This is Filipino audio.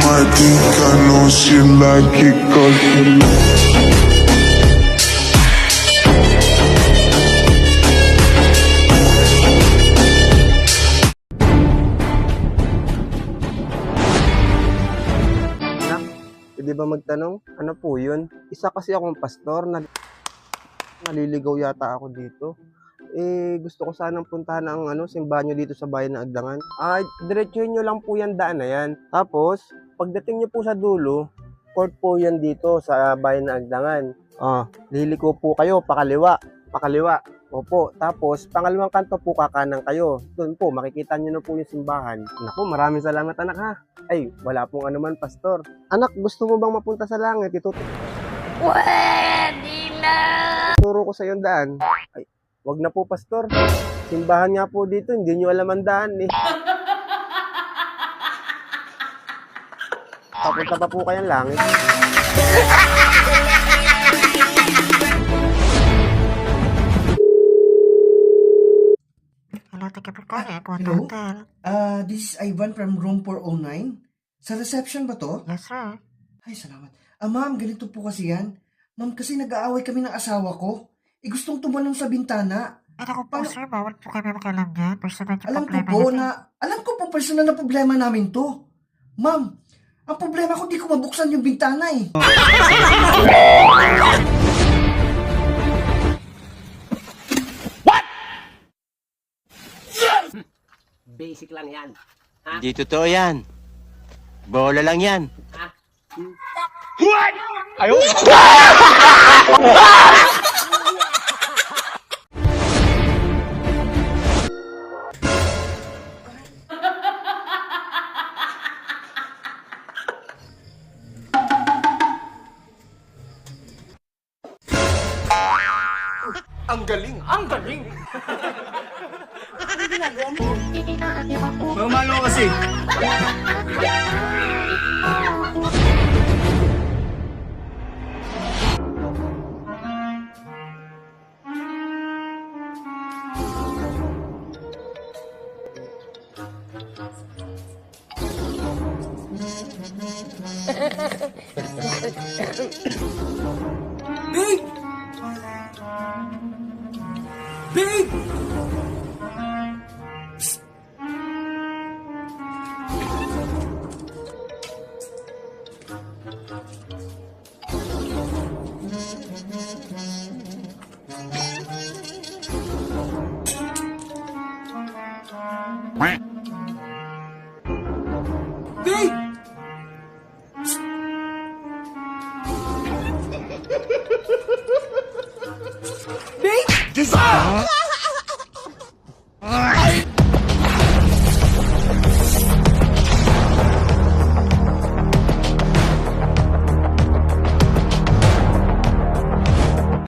know she like it 'cause she Anak, pwede ba magtanong? Ano po yun? Isa kasi akong pastor, naliligaw yata ako dito. Gusto ko sanang puntahan ang simbahan nyo dito sa bayan ng Agdangan. Diretsuhin nyo lang po yan daan na yan. Tapos, pagdating nyo po sa dulo, court po yan dito sa bayan ng Agdangan. Liliko po kayo, pakaliwa. Opo, tapos pangalawang kanto po kakanan kayo. Doon po, makikita nyo na po yung simbahan. Naku, maraming salamat anak ha. Ay, wala pong anuman pastor. Anak, gusto mo bang mapunta sa langit? Pwede na! Turo ko sa iyo daan. Ay, wag na po pastor. Simbahan nga po dito, hindi nyo alam ang daan eh. Papunta pa po kayang langit. Hello, thank you for calling. One Hello? hotel. This is Ivan from room 409. Sa reception ba to? Yes, sir. Ay, salamat. Ma'am, ganito po kasi yan. Ma'am, kasi nag-aaway kami ng asawa ko. Gustong tumalong sa bintana. Ako po, sir. Bawal po kami makialam yan. Personal yung Alam ko problema po niyo. alam ko po personal na problema namin to. Ma'am, ang problema ko di ko mabuksan yung bintana eh. Basic lang yan. Hindi totoo yan. Bola lang yan. Ang galing! Ang galing! Mamalo kasi. Babe! Babe! Babe! Babe!